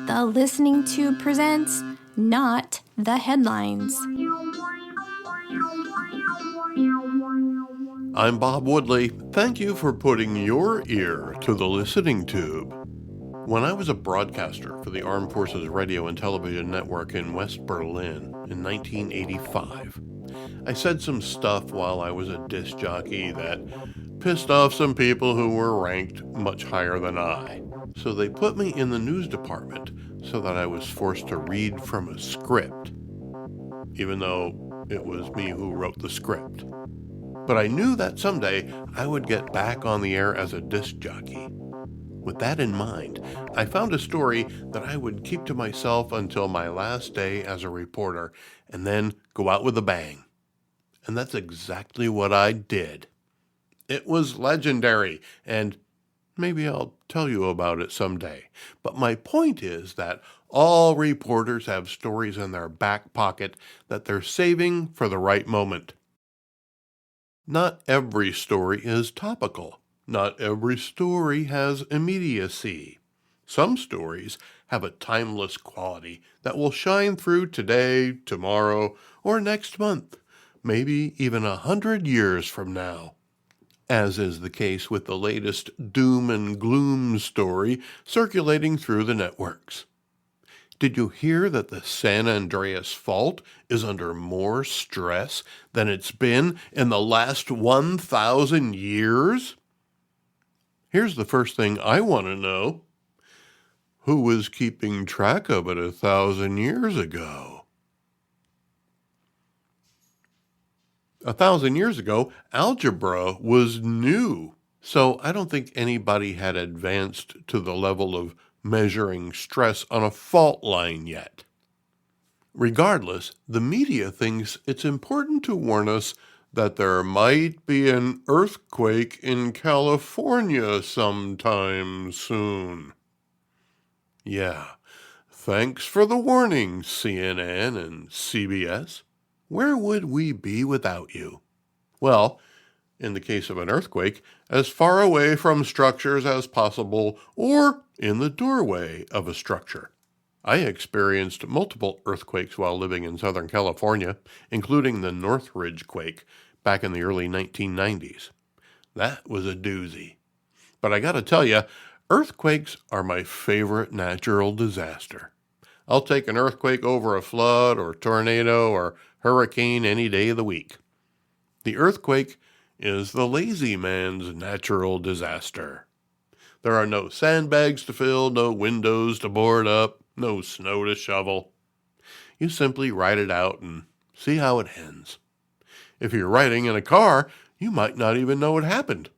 The Listening Tube presents Not the Headlines. I'm Bob Woodley. Thank you for putting your ear to the Listening Tube. When I was a broadcaster for the Armed Forces Radio and Television Network in West Berlin in 1985, I said some stuff while I was a disc jockey that pissed off some people who were ranked much higher than I. So they put me in the news department so that I was forced to read from a script, even though it was me who wrote the script. But I knew that someday I would get back on the air as a disc jockey. With that in mind, I found a story that I would keep to myself until my last day as a reporter, and then go out with a bang. And that's exactly what I did. It was legendary, and maybe I'll tell you about it someday. But my point is that all reporters have stories in their back pocket that they're saving for the right moment. Not every story is topical. Not every story has immediacy. Some stories have a timeless quality that will shine through today, tomorrow, or next month, maybe even 100 years from now. As is the case with the latest doom and gloom story circulating through the networks. Did you hear that the San Andreas Fault is under more stress than it's been in the last 1,000 years? Here's the first thing I want to know. Who was keeping track of it 1,000 years ago? 1,000 years ago, algebra was new, so I don't think anybody had advanced to the level of measuring stress on a fault line yet. Regardless, the media thinks it's important to warn us that there might be an earthquake in California sometime soon. Yeah, thanks for the warning, CNN and CBS. Where would we be without you? Well, in the case of an earthquake, as far away from structures as possible, or in the doorway of a structure. I experienced multiple earthquakes while living in Southern California, including the Northridge quake back in the early 1990s. That was a doozy. But I gotta tell you, earthquakes are my favorite natural disaster. I'll take an earthquake over a flood or tornado or hurricane any day of the week. The earthquake is the lazy man's natural disaster. There are no sandbags to fill, no windows to board up, no snow to shovel. You simply ride it out and see how it ends. If you're riding in a car, you might not even know what happened.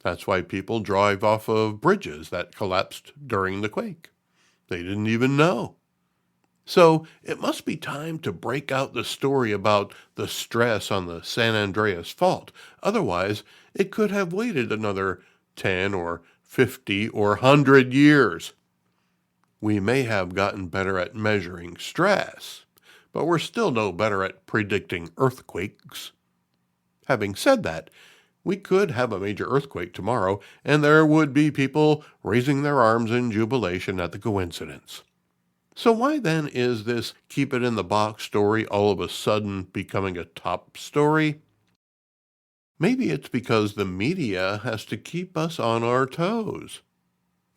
That's why people drive off of bridges that collapsed during the quake. They didn't even know. So it must be time to break out the story about the stress on the San Andreas Fault. Otherwise, it could have waited another 10 or 50 or 100 years. We may have gotten better at measuring stress, but we're still no better at predicting earthquakes. Having said that, we could have a major earthquake tomorrow, and there would be people raising their arms in jubilation at the coincidence. So why then is this keep it in the box story all of a sudden becoming a top story? Maybe it's because the media has to keep us on our toes.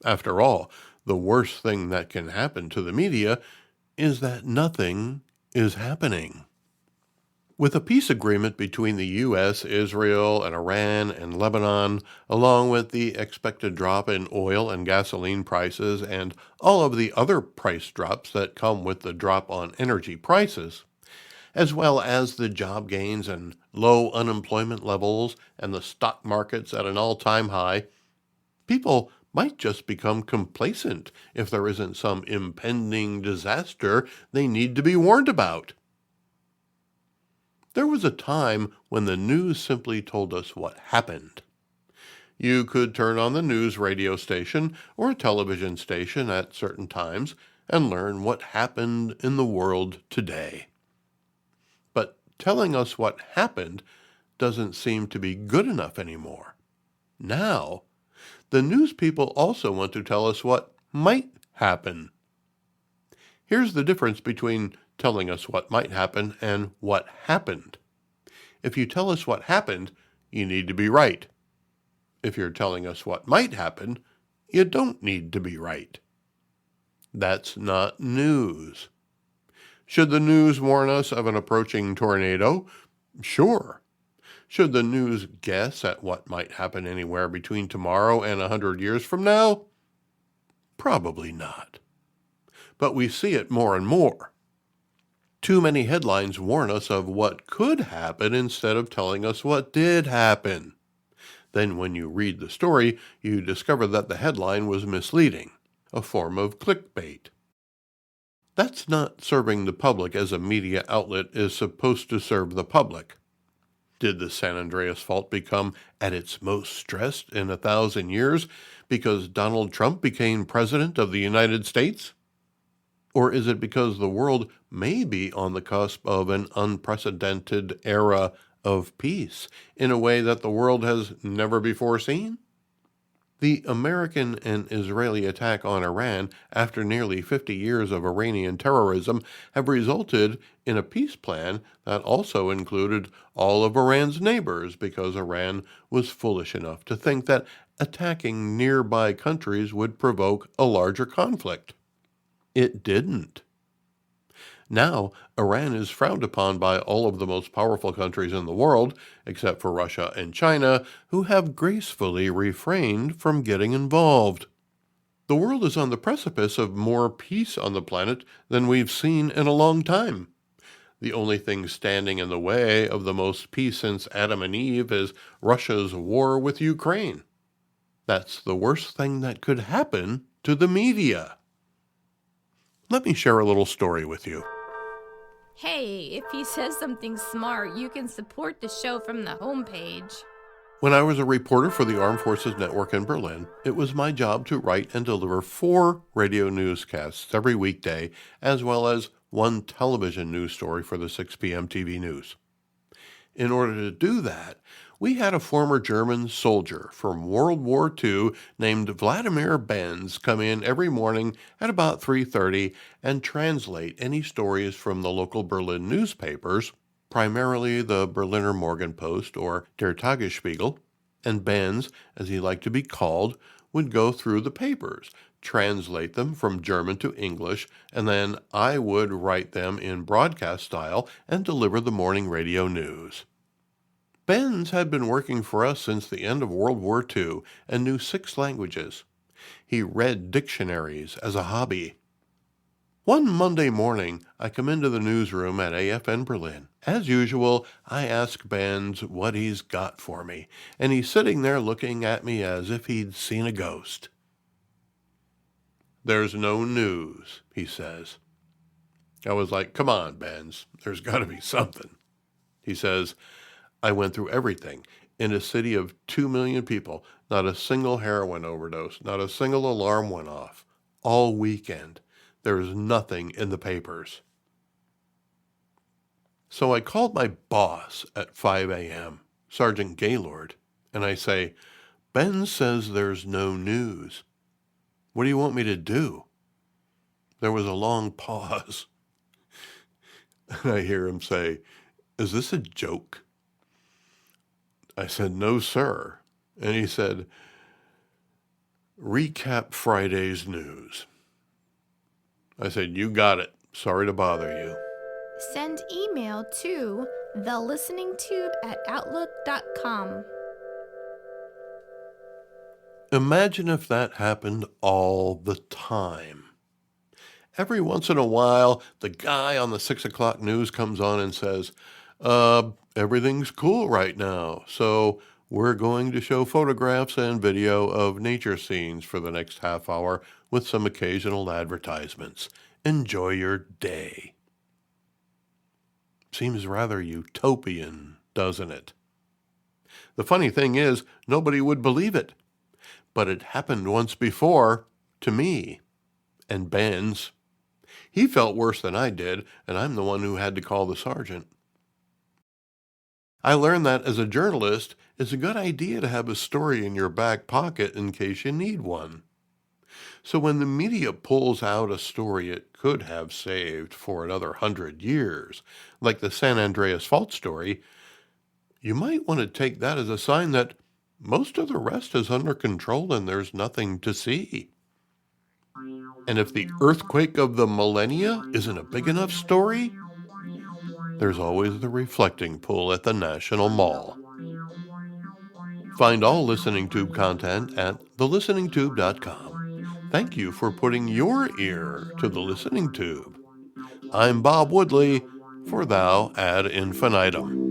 After all, the worst thing that can happen to the media is that nothing is happening. With a peace agreement between the U.S., Israel, and Iran and Lebanon, along with the expected drop in oil and gasoline prices and all of the other price drops that come with the drop on energy prices, as well as the job gains and low unemployment levels and the stock markets at an all-time high, people might just become complacent if there isn't some impending disaster they need to be warned about. There was a time when the news simply told us what happened. You could turn on the news radio station or a television station at certain times and learn what happened in the world today. But telling us what happened doesn't seem to be good enough anymore. Now, the news people also want to tell us what might happen. Here's the difference between telling us what might happen and what happened. If you tell us what happened, you need to be right. If you're telling us what might happen, you don't need to be right. That's not news. Should the news warn us of an approaching tornado? Sure. Should the news guess at what might happen anywhere between tomorrow and 100 years from now? Probably not. But we see it more and more. Too many headlines warn us of what could happen instead of telling us what did happen. Then when you read the story, you discover that the headline was misleading, a form of clickbait. That's not serving the public as a media outlet is supposed to serve the public. Did the San Andreas fault become at its most stressed in 1,000 years because Donald Trump became president of the United States? Or is it because the world may be on the cusp of an unprecedented era of peace in a way that the world has never before seen? The American and Israeli attack on Iran after nearly 50 years of Iranian terrorism have resulted in a peace plan that also included all of Iran's neighbors because Iran was foolish enough to think that attacking nearby countries would provoke a larger conflict. It didn't. Now, Iran is frowned upon by all of the most powerful countries in the world, except for Russia and China, who have gracefully refrained from getting involved. The world is on the precipice of more peace on the planet than we've seen in a long time. The only thing standing in the way of the most peace since Adam and Eve is Russia's war with Ukraine. That's the worst thing that could happen to the media. Let me share a little story with you. Hey, if he says something smart, you can support the show from the homepage. When I was a reporter for the Armed Forces Network in Berlin, it was my job to write and deliver 4 radio newscasts every weekday, as well as 1 television news story for the 6 p.m. TV news. In order to do that, we had a former German soldier from World War II named Vladimir Benz come in every morning at about 3:30 and translate any stories from the local Berlin newspapers, primarily the Berliner Morgenpost or Der Tagesspiegel, and Benz, as he liked to be called, would go through the papers, translate them from German to English, and then I would write them in broadcast style and deliver the morning radio news. Benz had been working for us since the end of World War II and knew 6 languages. He read dictionaries as a hobby. One Monday morning, I come into the newsroom at AFN Berlin. As usual, I ask Benz what he's got for me, and he's sitting there looking at me as if he'd seen a ghost. "There's no news," he says. I was like, "Come on, Benz, there's got to be something." He says, "I went through everything. In a city of 2 million people, not a single heroin overdose, not a single alarm went off. All weekend. There is nothing in the papers." So I called my boss at 5 a.m., Sergeant Gaylord, and I say, "Ben says there's no news. What do you want me to do?" There was a long pause. And I hear him say, "Is this a joke?" I said, "No, sir." And he said, "Recap Friday's news." I said, "You got it. Sorry to bother you." Send email to thelisteningtube@outlook.com. Imagine if that happened all the time. Every once in a while, the guy on the 6 o'clock news comes on and says, everything's cool right now, so we're going to show photographs and video of nature scenes for the next half hour with some occasional advertisements. Enjoy your day. Seems rather utopian, doesn't it? The funny thing is, nobody would believe it. But it happened once before, to me, and Ben's. He felt worse than I did, and I'm the one who had to call the sergeant. I learned that as a journalist, it's a good idea to have a story in your back pocket in case you need one. So when the media pulls out a story it could have saved for another 100 years, like the San Andreas Fault story, you might want to take that as a sign that most of the rest is under control and there's nothing to see. And if the earthquake of the millennia isn't a big enough story, there's always the reflecting pool at the National Mall. Find all Listening Tube content at thelisteningtube.com. Thank you for putting your ear to the Listening Tube. I'm Bob Woodley for Thou Ad Infinitum.